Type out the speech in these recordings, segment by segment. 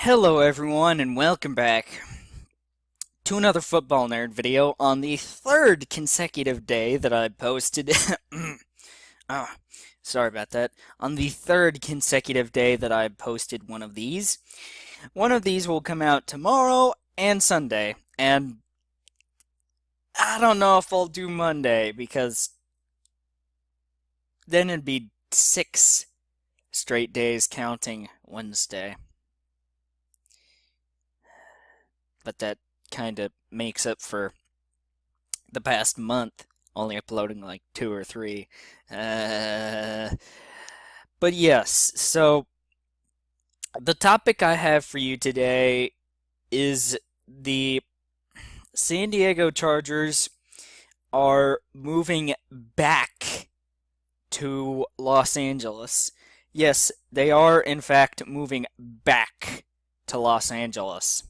Hello everyone and welcome back to another Football Nerd video on the third consecutive day that I posted. Ah, sorry about that. On the third consecutive day that I posted one of these. One of these will come out tomorrow and Sunday. And I don't know if I'll do Monday because then it'd be 6 straight days counting Wednesday. But that kind of makes up for the past month only uploading like 2 or 3. But yes, so the topic I have for you today is the San Diego Chargers are moving back to Los Angeles. Yes, they are in fact moving back to Los Angeles.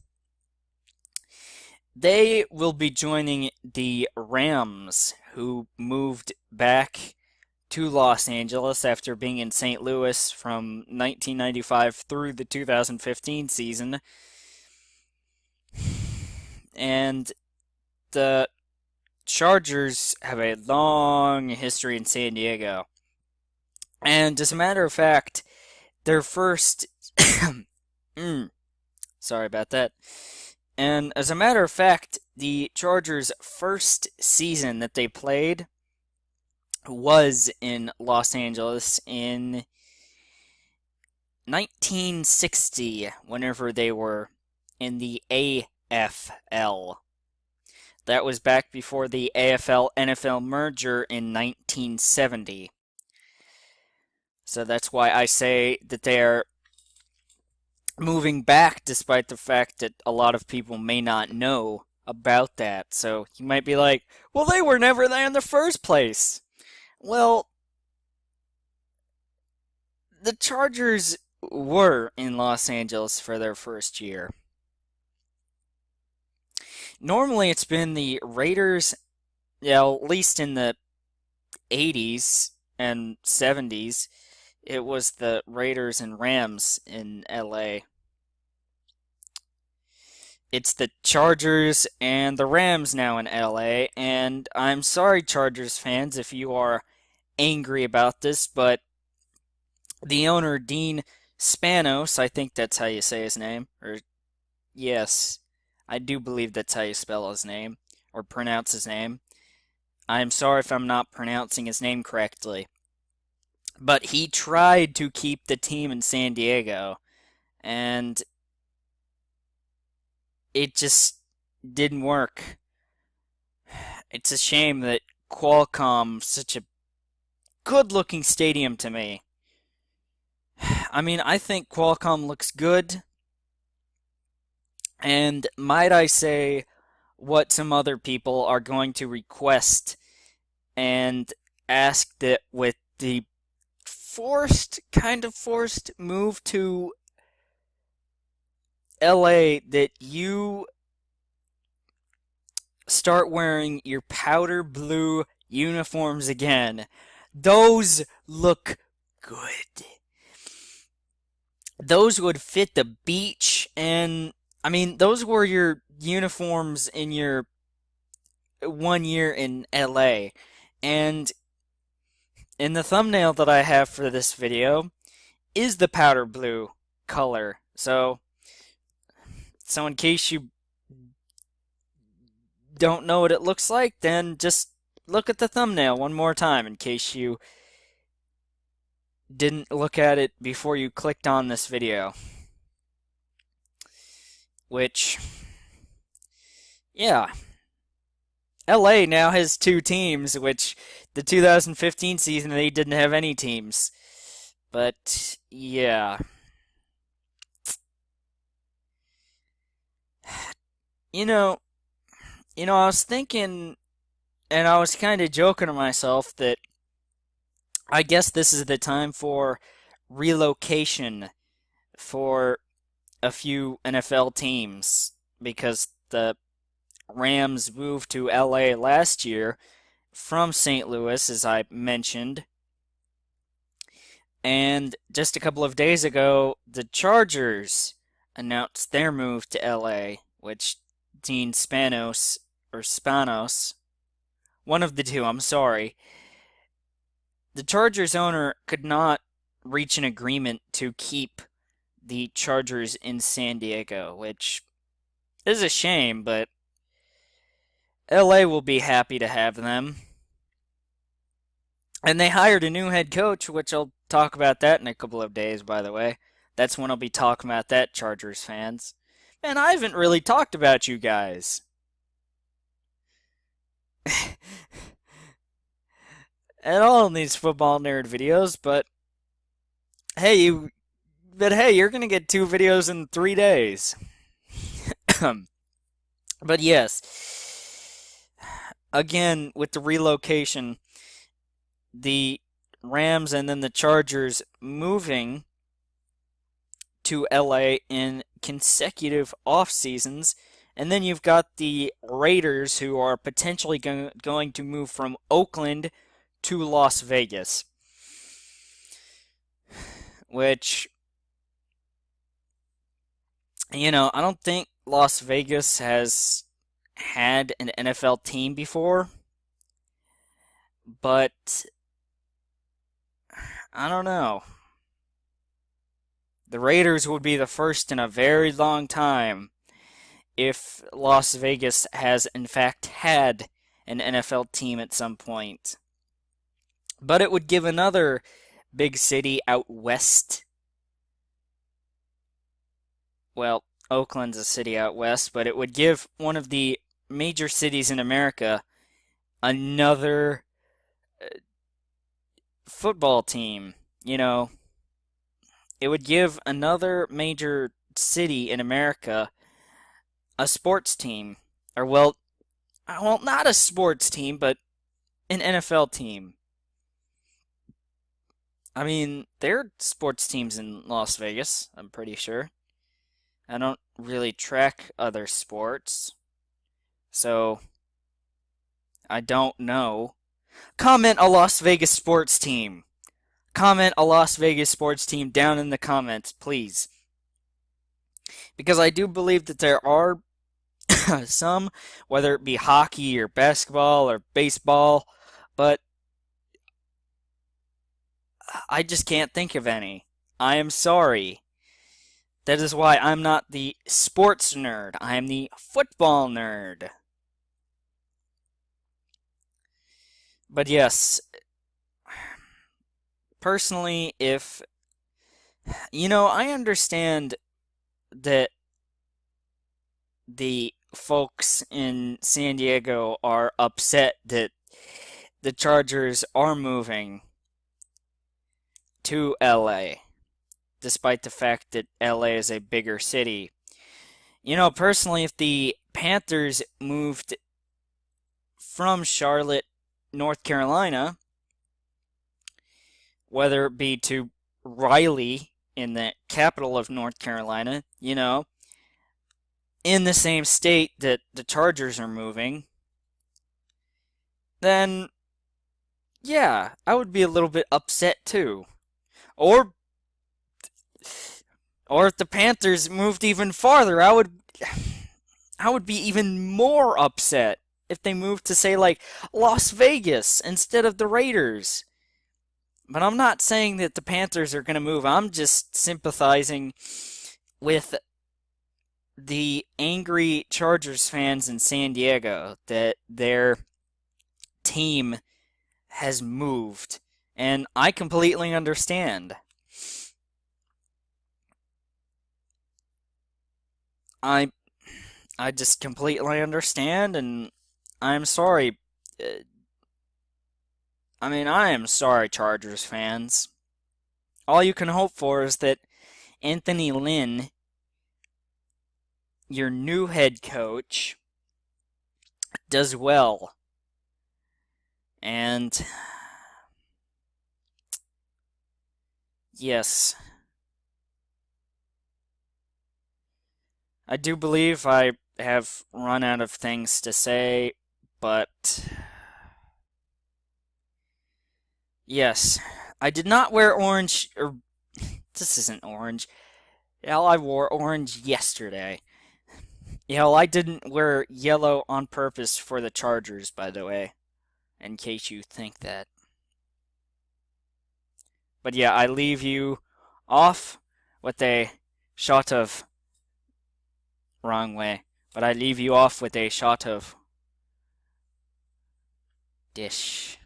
They will be joining the Rams, who moved back to Los Angeles after being in St. Louis from 1995 through the 2015 season. And the Chargers have a long history in San Diego. And as a matter of fact, their first. Sorry about that. And as a matter of fact, the Chargers' first season that they played was in Los Angeles in 1960, whenever they were in the AFL. That was back before the AFL-NFL merger in 1970. So that's why I say that they are moving back, despite the fact that a lot of people may not know about that. So you might be like, well, they were never there in the first place. Well, the Chargers were in Los Angeles for their first year. Normally it's been the Raiders, yeah, at least in the 80s and 70s, it was the Raiders and Rams in LA. It's the Chargers and the Rams now in LA, and I'm sorry, Chargers fans, if you are angry about this, but the owner, Dean Spanos, I think that's how you say his name, or yes, I do believe that's how you spell his name, or pronounce his name. I'm sorry if I'm not pronouncing his name correctly. But he tried to keep the team in San Diego, and it just didn't work. It's a shame that Qualcomm, such a good-looking stadium to me. I mean, I think Qualcomm looks good, and might I say what some other people are going to request and ask that with the kind of forced move to LA, that you start wearing your powder blue uniforms again. Those look good. Those would fit the beach, and I mean, those were your uniforms in your 1 year in LA. And in the thumbnail that I have for this video is the powder blue color. So in case you don't know what it looks like, then just look at the thumbnail one more time in case you didn't look at it before you clicked on this video. Which, yeah. LA now has 2 teams, which the 2015 season they didn't have any teams. But, yeah. You know, I was thinking, and I was kind of joking to myself that I guess this is the time for relocation for a few NFL teams, because the Rams moved to LA last year from St. Louis, as I mentioned. And just a couple of days ago, the Chargers announced their move to LA, which Dean Spanos, or Spanos, one of the two, I'm sorry, the Chargers owner could not reach an agreement to keep the Chargers in San Diego, which is a shame, but LA will be happy to have them. And they hired a new head coach, which I'll talk about that in a couple of days, by the way. That's when I'll be talking about that, Chargers fans. Man, I haven't really talked about you guys at all in these football nerd videos, hey, you, but hey, you're gonna get 2 videos in 3 days. But yes, again with the relocation, the Rams and then the Chargers moving to LA in consecutive off seasons. And then you've got the Raiders who are potentially going to move from Oakland to Las Vegas. Which, I don't think Las Vegas has had an NFL team before. But, I don't know. The Raiders would be the first in a very long time if Las Vegas has in fact had an NFL team at some point. But it would give another big city out west. Well, Oakland's a city out west, but it would give one of the major cities in America another football team. It would give another major city in America a sports team. Or, well, not a sports team, but an NFL team. I mean, there are sports teams in Las Vegas, I'm pretty sure. I don't really track other sports, so I don't know. Comment a Las Vegas sports team. Comment a Las Vegas sports team down in the comments, please. Because I do believe that there are some, whether it be hockey or basketball or baseball, but I just can't think of any. I am sorry. That is why I'm not the sports nerd. I am the football nerd. But yes, personally, I understand that the folks in San Diego are upset that the Chargers are moving to LA, despite the fact that LA is a bigger city. Personally, if the Panthers moved from Charlotte, North Carolina, whether it be to Raleigh in the capital of North Carolina, in the same state that the Chargers are moving, then yeah, I would be a little bit upset too. Or if the Panthers moved even farther, I would be even more upset if they moved to, say, like Las Vegas instead of the Raiders. But I'm not saying that the Panthers are going to move. I'm just sympathizing with the angry Chargers fans in San Diego that their team has moved. And I completely understand. I I just completely understand, and I'm sorry. I am sorry, Chargers fans. All you can hope for is that Anthony Lynn, your new head coach, does well. And yes, I do believe I have run out of things to say, but yes, I did not wear orange, or this isn't orange. Hell, I wore orange yesterday. I didn't wear yellow on purpose for the Chargers, by the way, in case you think that. But yeah, I leave you off with a shot of wrong way. But I leave you off with a shot of dish.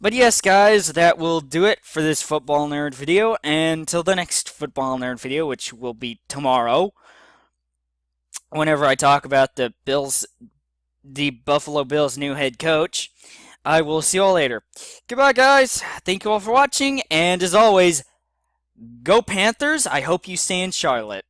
But yes, guys, that will do it for this football nerd video. And until the next football nerd video, which will be tomorrow, whenever I talk about the Buffalo Bills' new head coach, I will see you all later. Goodbye, guys. Thank you all for watching. And as always, go Panthers. I hope you stay in Charlotte.